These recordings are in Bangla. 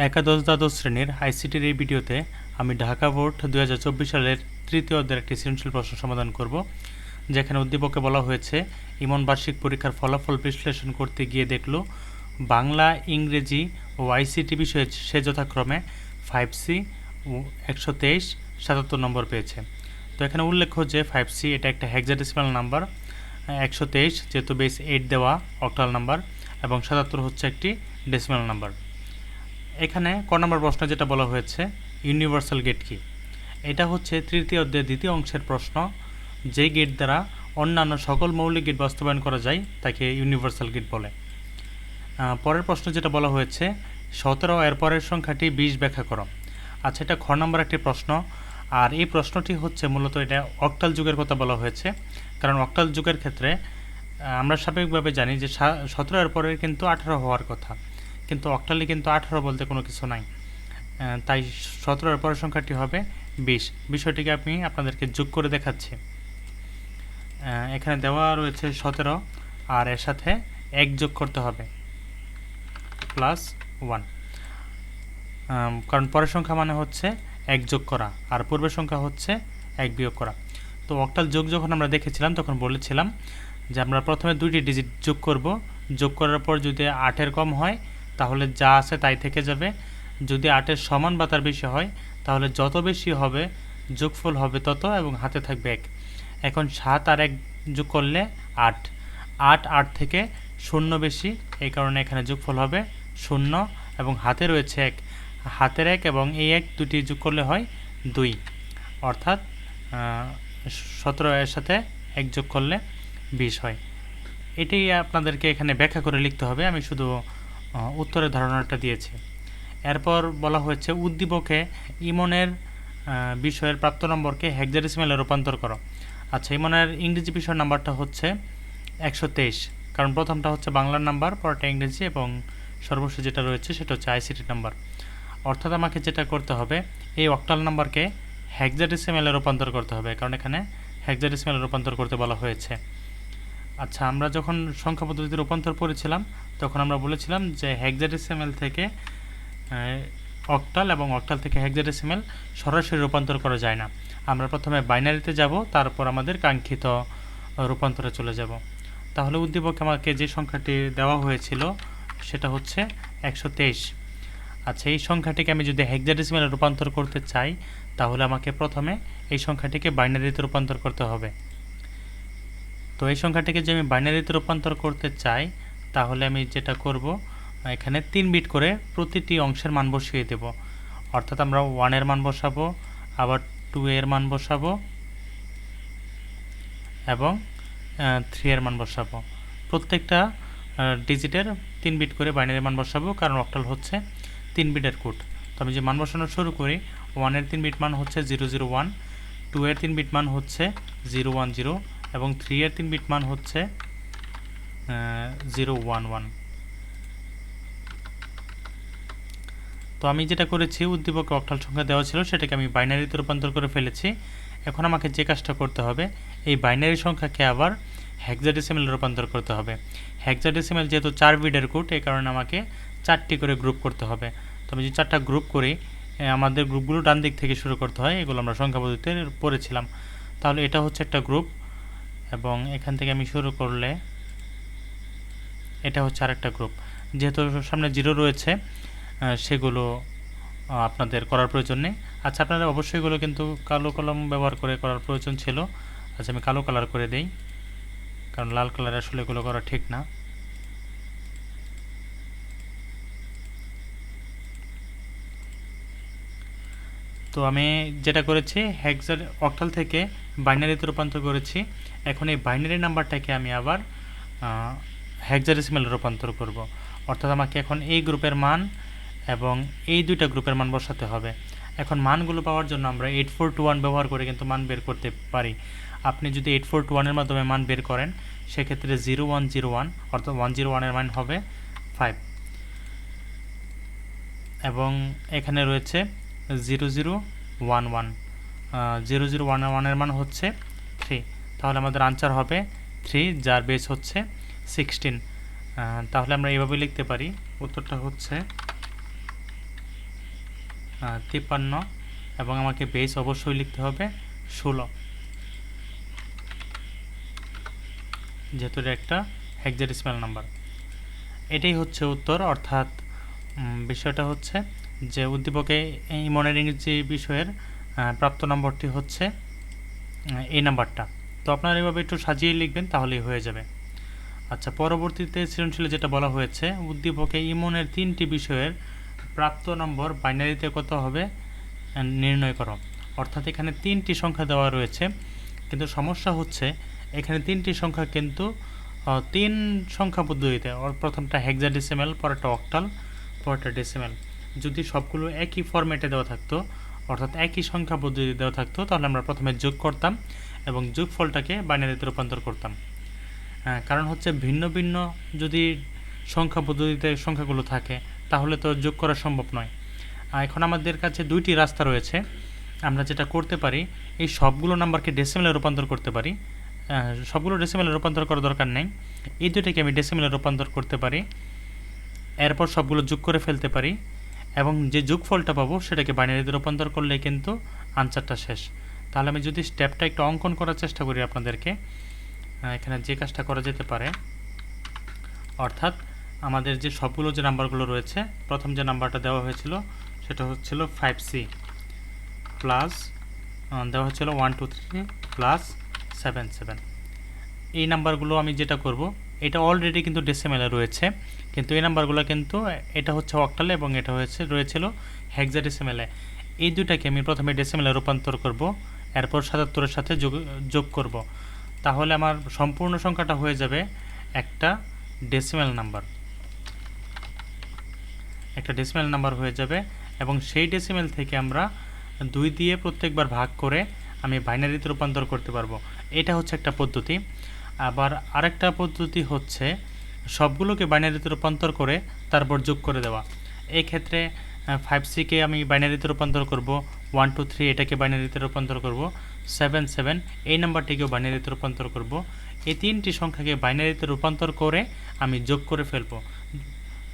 একাদশ দ্বাদশ শ্রেণীর আইসিটির এই ভিডিওতে আমি ঢাকা বোর্ড 2024 সালের তৃতীয় অধ্যায়ের একটি সৃজনশীল প্রশ্ন সমাধান করব, যেখানে উদ্দীপকে বলা হয়েছে ইমন বার্ষিক পরীক্ষার ফলাফল বিশ্লেষণ করতে গিয়ে দেখল বাংলা, ইংরেজি ও আইসিটি বিষয়ে সে যথাক্রমে 5C ও 123 77 নম্বর পেয়েছে। তো এখানে উল্লেখ্য যে 5C এটা একটা হেক্সাডেসিমাল নাম্বার, 123 যেহেতু বেস 8 দেওয়া অক্টাল নাম্বার, এবং 77 হচ্ছে একটি ডেসিমাল নাম্বার। এখানে ক নম্বর প্রশ্ন যেটা বলা হয়েছে ইউনিভার্সাল গেট কি, এটা হচ্ছে তৃতীয় অধ্যায়ের দ্বিতীয় অংশের প্রশ্ন। যে গেট দ্বারা অন্যান্য সকল মৌলিক গেট বাস্তবায়ন করা যায় তাকে ইউনিভার্সাল গেট বলে। পরের প্রশ্ন যেটা বলা হয়েছে 17 এর পরের সংখ্যাটি 20 ব্যাখ্যা করো। আচ্ছা, এটা খ নম্বর একটি প্রশ্ন, আর এই প্রশ্নটি হচ্ছে মূলত এটা অক্টাল যুগের কথা বলা হয়েছে, কারণ অক্টাল যুগের ক্ষেত্রে আমরা স্বাভাবিকভাবে জানি যে 17 এর পরের কিন্তু 18 হওয়ার কথা, কিন্তু অক্টালে কিন্তু 18 বলতে কোনো কিছু নাই, তাই 17 এর পরের সংখ্যাটি হবে 20। বিষয়টিকে আমি আপনাদেরকে যোগ করে দেখাচ্ছি। এখানে দেওয়া রয়েছে 17 আর এর সাথে 1 যোগ করতে হবে +1, কারণ পরের সংখ্যা মানে হচ্ছে 1 যোগ করা আর পূর্বের সংখ্যা হচ্ছে 1 বিয়োগ করা। তো অক্টাল যোগ যখন আমরা দেখেছিলাম তখন বলেছিলাম যে আমরা প্রথমে দুইটি ডিজিট যোগ করব, যোগ করার পর যদি 8-এর কম হয় তাহলে যা আছে তাই থেকে যাবে, যদি 8-এর সমান বা তার বেশি হয় তাহলে যত বেশি হবে যোগফল হবে তত, এবং হাতে থাকবে 1। এখন 7 আর 1 যোগ করলে 8, 8 থেকে 0 বেশি, এই কারণে এখানে যোগফল হবে 0, এবং হাতে রয়েছে 1, হাতের 1 এবং এই 1 দুটি যোগ করলে হয় 2, অর্থাৎ 17 এর সাথে 1 যোগ করলে 20 হয়। এটাই আপনাদেরকে এখানে ব্যাখ্যা করে লিখতে হবে, আমি শুধু উত্তরের ধারণাটা দিয়েছি। এরপর বলা হয়েছে উদ্দীপকে ইমনের বিষয়ের প্রাপ্ত নম্বরকে হেক্সাডেসিমালে রূপান্তর করো। আচ্ছা, ইমনের ইংরেজি বিষয়ের নাম্বারটা হচ্ছে 123, কারণ প্রথমটা হচ্ছে বাংলার নাম্বার, পরটা ইংরেজি, এবং সর্বশেষ যেটা রয়েছে সেটা হচ্ছে আইসিটি নাম্বার। অর্থাৎ আমাকে যেটা করতে হবে এই অক্টাল নাম্বারকে হেক্সাডেসিমালে রূপান্তর করতে হবে, কারণ এখানে হেক্সাডেসিমালে রূপান্তর করতে বলা হয়েছে। আচ্ছা, আমরা যখন সংখ্যা পদ্ধতিতে রূপান্তর করেছিলাম তখন আমরা বলেছিলাম যে হেক্সাডেসিমাল থেকে অক্টাল এবং অক্টাল থেকে হেক্সাডেসিমাল সরাসরি রূপান্তর করা যায় না। আমরা প্রথমে বাইনারিতে যাব, তারপর আমাদের কাঙ্ক্ষিত রূপান্তরে চলে যাব। তাহলে উদ্দীপকে আমাকে যে সংখ্যাটি দেওয়া হয়েছিল সেটা হচ্ছে 123। আচ্ছা, এই সংখ্যাটিকে আমি যদি হেক্সাডেসিমালে রূপান্তর করতে চাই তাহলে আমাকে প্রথমে এই সংখ্যাটিকে বাইনারিতে রূপান্তর করতে হবে। তো এই সংখ্যাটিকে যদি আমি বাইনারিতে রূপান্তর করতে চাই তাহলে আমি যেটা করব, এখানে 3 বিট করে প্রতিটি অংশের মান বসিয়ে দেব। অর্থাৎ আমরা 1 এর মান বসাবো, আবার 2 এর মান বসাবো, এবং 3 এর মান বসাবো। প্রত্যেকটা ডিজিটের 3 বিট করে বাইনারি মান বসাবো, কারণ অক্টাল হচ্ছে 3 বিটের কোড। তো আমি যে মান বসানো শুরু করি, 1 এর 3 বিট মান হচ্ছে 001, 2 এর 3 বিট মান হচ্ছে 010, এবং 3 এর 3 বিট মান হচ্ছে 011। তো আমি যেটা করেছি, উদ্দীপকে অক্টাল সংখ্যা দেওয়া ছিল সেটাকে আমি বাইনারিতে রূপান্তর করে ফেলেছি। এখন আমাকে যে কাজটা করতে হবে, এই বাইনারি সংখ্যাকে আবার হেক্সাডেসিমালে রূপান্তর করতে হবে। হেক্সাডেসিমাল যেহেতু 4 বিটের কোড, এই কারণে আমাকে 4টি করে গ্রুপ করতে হবে। তো আমি যে 4টা গ্রুপ করি, আমাদের গ্রুপগুলো ডান দিক থেকে শুরু করতে হয়, এগুলো আমরা সংখ্যা পদ্ধতিতে পড়েছিলাম। তাহলে এটা হচ্ছে একটা গ্রুপ, এবং এখান থেকে আমি শুরু করলে এটা হচ্ছে আরেকটা গ্রুপ। যেহেতু সামনে 0 রয়েছে সেগুলো আপনাদের করার প্রয়োজন নেই। আচ্ছা, আপনারা অবশ্যই এগুলো কিন্তু কালো কলম ব্যবহার করে করার প্রয়োজন ছিল। আচ্ছা, আমি কালো কালার করে দেই, কারণ লাল কালার আসলে এগুলো করা ঠিক না। তো আমি যেটা করেছি, অক্টাল থেকে বাইনারিতে রূপান্তর করেছি। এখন এই বাইনারি নাম্বারটাকে আমি আবার হেক্সাডেসিমালে রূপান্তর করব। অর্থাৎ আমাকে এখন এই গ্রুপের মান এবং এই দুইটা গ্রুপের মান বসাতে হবে। এখন মানগুলো পাওয়ার জন্য আমরা 8421 ব্যবহার করে কিন্তু মান বের করতে পারি। আপনি যদি 8421 এর মাধ্যমে মান বের করেন সেক্ষেত্রে 0101, অর্থাৎ 101 এর মান হবে 5, এবং এখানে রয়েছে 0011, 0011 এর মান হচ্ছে 3। তাহলে আমাদের আনসার হবে 3, যার বেস হচ্ছে 16। তাহলে আমরা এইভাবে লিখতে পারি, উত্তরটা হচ্ছে 53 এবং আমাকে বেস অবশ্যই লিখতে হবে 16, যেহেতু এটা একটা হেক্সাডেসিমাল নাম্বার। এটাই হচ্ছে উত্তর, অর্থাৎ বিষয়টা হচ্ছে যে উদ্দীপকে ইমনের ইংরেজি বিষয়ের প্রাপ্ত নম্বরটি হচ্ছে এই নাম্বারটা। তো আপনারা এভাবে একটু সাজিয়ে লিখবেন, তাহলেই হয়ে যাবে। আচ্ছা, পরবর্তীতে সৃজনশীলে যেটা বলা হয়েছে, উদ্দীপকে ইমনের 3টি বিষয়ের প্রাপ্ত নম্বর বাইনারিতে কত হবে নির্ণয় করো। অর্থাৎ এখানে 3টি সংখ্যা দেওয়া রয়েছে, কিন্তু সমস্যা হচ্ছে এখানে 3টি সংখ্যা কিন্তু 3 সংখ্যা পদ্ধতিতে, প্রথমটা হেক্সাডেসিমাল, পরেরটা অক্টাল, পরেরটা ডেসিমাল। যদি সবগুলো একই ফরম্যাটে দেওয়া থাকতো, অর্থাৎ একই সংখ্যা পদ্ধতিতে দেওয়া থাকতো, তাহলে আমরা প্রথমে যোগ করতাম এবং যোগফলটাকে বাইনারিতে রূপান্তর করতাম। কারণ হচ্ছে ভিন্ন ভিন্ন যদি সংখ্যা পদ্ধতিতে সংখ্যাগুলো থাকে, তাহলে তো যোগ করা সম্ভব নয়। এখন আমাদের কাছে 2টি রাস্তা রয়েছে। আমরা যেটা করতে পারি, এই সবগুলো নাম্বারকে ডেসিমেলে রূপান্তর করতে পারি। সবগুলো ডেসিমেলে রূপান্তর করার দরকার নেই, এই দুটোকে আমি ডেসিমেলে রূপান্তর করতে পারি, এরপর সবগুলো যোগ করে ফেলতে পারি এবং যে যোগফলটা পাবো সেটাকে বাইনারিতে রূপান্তর করলে কিন্তু আনসারটা শেষ। তাহলে আমি যদি স্টেপটা একটু অঙ্কন করার চেষ্টা করি আপনাদেরকে, এখানে যে কাজটা করা যেতে পারে, অর্থাৎ আমাদের যে সবগুলো যে নাম্বারগুলো রয়েছে, প্রথম যে নাম্বারটা দেওয়া হয়েছিল সেটা হচ্ছিল 5C প্লাস দেওয়া হচ্ছিল 1 2 3 প্লাস 7 7। এই নাম্বারগুলো আমি যেটা করব, এটা অলরেডি কিন্তু ডেসিমেলে রয়েছে, কিন্তু এই নাম্বারগুলো কিন্তু এটা হচ্ছে অক্টালে এবং এটা রয়েছিল হেক্সাডেসিমেলে। এই দুটাকে আমি প্রথমে ডেসিমেলে রূপান্তর করব, এরপর 77-এর সাথে যোগ করব, তাহলে আমার সম্পূর্ণ সংখ্যাটা হয়ে যাবে একটা ডেসিমেল নাম্বার হয়ে যাবে। এবং সেই ডেসিমেল থেকে আমরা 2 দিয়ে প্রত্যেকবার ভাগ করে আমি বাইনারিতে রূপান্তর করতে পারবো। এটা হচ্ছে একটা পদ্ধতি। আবার আরেকটা পদ্ধতি হচ্ছে সবগুলোকে বাইনারিতে রূপান্তর করে তারপর যোগ করে দেওয়া। এই ক্ষেত্রে 5C-কে আমি বাইনারিতে রূপান্তর করব, 1 2 3 এটাকে বাইনারিতে রূপান্তর করব, 7 7 এই নাম্বারটিকেও বাইনারিতে রূপান্তর করব। এই 3টি সংখ্যাকে বাইনারিতে রূপান্তর করে আমি যোগ করে ফেলব,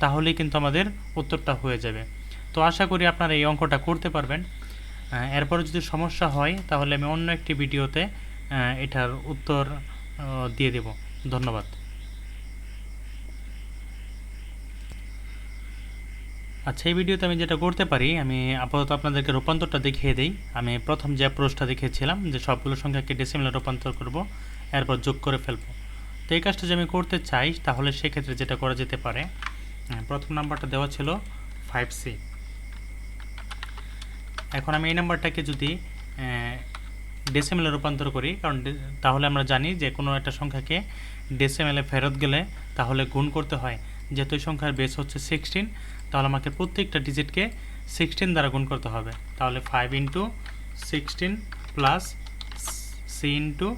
তাহলেই কিন্তু আমাদের উত্তরটা হয়ে যাবে। তো আশা করি আপনারা এই অঙ্কটা করতে পারবেন। এরপরে যদি সমস্যা হয় তাহলে আমি অন্য একটি ভিডিওতে এটার উত্তর দিয়ে দেব। ধন্যবাদ। আচ্ছা, এই ভিডিওতে আমি যেটা করতে পারি, আমি আপাতত আপনাদেরকে রূপান্তরটা দেখিয়ে দিই। আমি প্রথম যে অ্যাপ্রোচটা দেখিয়েছিলাম যে সবগুলো সংখ্যাকে ডেসিমেলে রূপান্তর করব, এরপর যোগ করে ফেলব। তো এই কাজটা যদি আমি করতে চাই তাহলে সেক্ষেত্রে যেটা করা যেতে পারে, প্রথম নাম্বারটা দেওয়া ছিল 5C। এখন আমি এই নাম্বারটাকে যদি ডেসিমেলে রূপান্তর করি, কারণ তাহলে আমরা জানি যে কোনো একটা সংখ্যাকে ডেসিমেলে ফেরত গেলে তাহলে গুণ করতে হয়। যেহেতু এই সংখ্যার বেস হচ্ছে 16, তাহলে আমাকে প্রত্যেকটা ডিজিটকে 16 দ্বারা গুণ করতে হবে। তাহলে 5 × 16 প্লাস C ×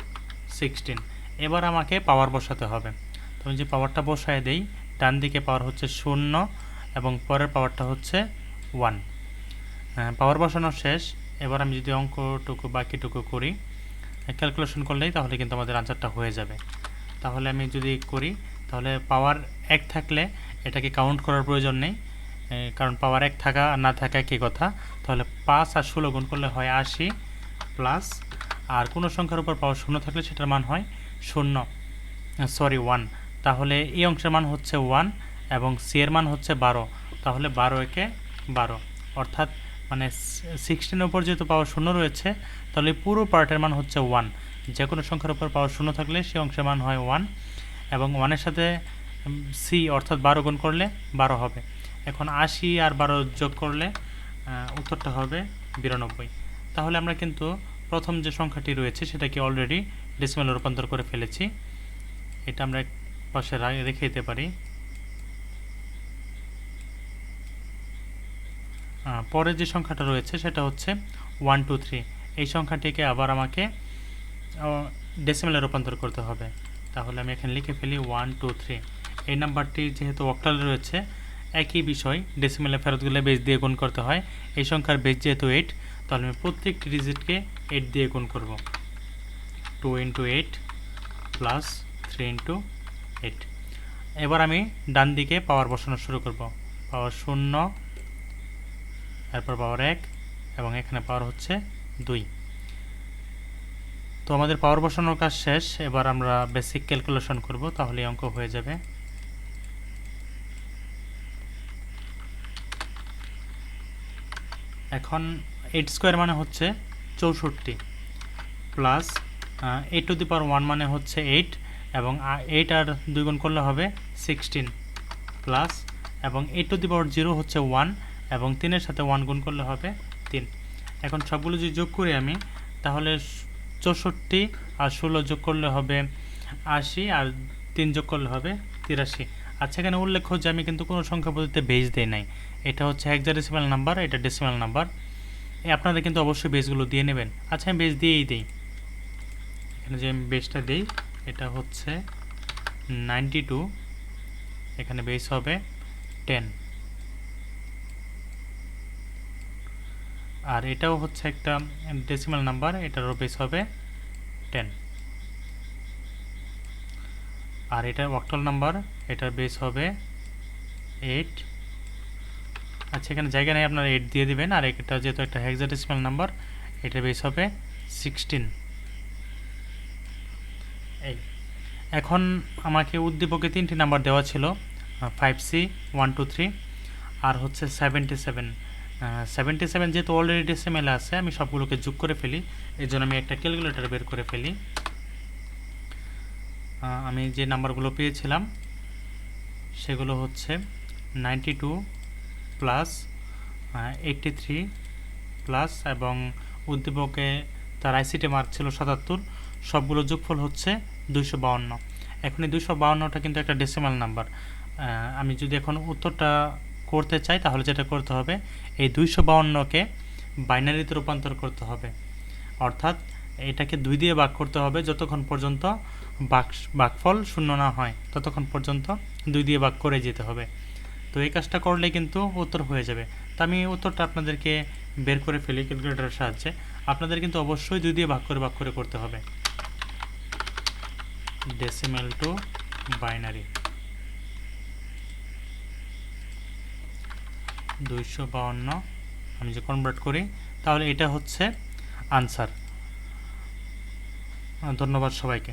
16। এবার আমাকে পাওয়ার বসাতে হবে। তো আমি যে পাওয়ারটা বসায় দেই, ডান দিকে পাওয়ার হচ্ছে 0 এবং পরের পাওয়ারটা হচ্ছে 1। পাওয়ার বসানো শেষ। এবার আমি যদি বাকিটুকু করি, ক্যালকুলেশন করলেই তাহলে কিন্তু আমাদের আনসারটা হয়ে যাবে। তাহলে আমি যদি করি, তাহলে পাওয়ার 1 থাকলে এটাকে কাউন্ট করার প্রয়োজন নেই, কারণ পাওয়ার 1 থাকা আর না থাকা একই কথা। তাহলে 5 আর 16 গুণ করলে হয় 80 প্লাস, আর কোনো সংখ্যার উপর পাওয়ার 0 থাকলে সেটার মান হয় 1। তাহলে এই অংশের মান হচ্ছে 1 এবং সি এর মান হচ্ছে 12। তাহলে 12 একে 12, অর্থাৎ মানে 16-এর উপর যেহেতু পাওয়ার 0 রয়েছে, তাহলে পুরো পার্টের মান হচ্ছে 1। যে কোনো সংখ্যার উপর পাওয়ার 0 থাকলে সেই অংশের মান হয় 1 এবং 1-এর সাথে সি অর্থাৎ 12 গুণ করলে 12 হবে। এখন 80 আর 12 যোগ করলে উত্তরটা হবে 92। তাহলে আমরা কিন্তু প্রথম যে সংখ্যাটি রয়েছে সেটাকে অলরেডি ডেসিমেলে রূপান্তর করে ফেলেছি। এটা আমরা এক পাশে রেখে দিতে পারি। পরে যে সংখ্যাটা রয়েছে সেটা হচ্ছে 1 2 3। এই সংখ্যাটিকে আবার আমাকে ডেসিমেলে রূপান্তর করতে হবে। তাহলে আমি এখানে লিখে ফেলি 1 2 3। এই নাম্বারটি যেহেতু অক্টালে রয়েছে, একই বিষয়, ডেসিমেলে ফেরত গেলে বেস দিয়ে গুণ করতে হয়। এই সংখ্যার বেস যেহেতু 8, তাহলে আমি প্রত্যেকটি ডিজিটকে 8 দিয়ে গুণ করব। 2 × 8 প্লাস 3 × 8। এবার আমি ডান দিকে পাওয়ার বসানো শুরু করব। পাওয়ার 0 এরপর পাওয়ার 1 এবং এখানে পাওয়ার হচ্ছে 2। তো আমাদের পাওয়ার বসানোর কাজ শেষ। এবার আমরা বেসিক ক্যালকুলেশন করব, তাহলে অঙ্ক হয়ে যাবে। এখন 8 স্কোয়ার মানে হচ্ছে 64 প্লাস 8 টু দি পাওয়ার 1 মানে হচ্ছে 8 এবং 8 আর 2 গুণ করলে হবে 16 প্লাস এবং 8 টু দি পাওয়ার 0 হচ্ছে 1 এবং 3 এর সাথে 1 গুণ করলে হবে 3। এখন সবগুলো যদি যোগ করি আমি, তাহলে 64 আর 16 যোগ করলে হবে 80 আর 3 যোগ করলে হবে 83। আচ্ছা, এখানে উল্লেখ্য যে আমি কিন্তু কোনো সংখ্যা পদ্ধতিতে বেস দেই নাই। এটা হচ্ছে হেক্সাডেসিমাল নাম্বার, এটা ডেসিমাল নাম্বার। আপনারা কিন্তু অবশ্যই বেসগুলো দিয়ে নেবেন। আচ্ছা, আমি বেস দিয়েই দিই। এখানে যে আমি বেসটা দিই, এটা হচ্ছে 92, এখানে বেস হবে 10, আর এটাও হচ্ছে একটা ডেসিমাল নাম্বার, এটারও বেস হবে 10, আর এটা অক্টাল নাম্বার, এটার বেস হবে 8। আচ্ছা, এখানে জায়গা নেই, আপনারা 8 দিয়ে দিবেন। আর এটা যেহেতু একটা হেক্সাডেসিমাল নাম্বার, এটার বেস হবে 16। এই এখন আমাকে উদ্দীপকে 3টি নাম্বার দেওয়া ছিল, 5C 1 2 3 আর হচ্ছে 77। 77 যেহেতু অলরেডি ডেসিমেলে আছে, আমি সবগুলোকে যোগ করে ফেলি। এই জন্য আমি একটা ক্যালকুলেটর বের করে ফেলি। আমি যে নাম্বারগুলো পেয়েছিলাম সেগুলো হচ্ছে 92 প্লাস 83 প্লাস এবং উদ্দীপকে তার আইসিটি মার্ক ছিল 77, সবগুলো যোগফল হচ্ছে 252। এখন এই 252টা কিন্তু একটা ডেসিমাল নাম্বার। আমি যদি এখন উত্তরটা করতে চাই, তাহলে যেটা করতে হবে, এই 252কে বাইনারিতে রূপান্তর করতে হবে, অর্থাৎ এটাকে 2 দিয়ে ভাগ করতে হবে। যতক্ষণ পর্যন্ত ভাগফল শূন্য না হয় ততক্ষণ পর্যন্ত 2 দিয়ে ভাগ করে যেতে হবে। তো এই কাজটা করলে কিন্তু উত্তর হয়ে যাবে। তো আমি উত্তরটা আপনাদেরকে বের করে ফেলি ক্যালকুলেটরের সাহায্যে। আপনাদের কিন্তু অবশ্যই 2 দিয়ে ভাগ করে করতে হবে। ডেসিমেল টু বাইনারি 252 আমি যে কনভার্ট করি, তাহলে এটা হচ্ছে আনসার। ধন্যবাদ সবাইকে।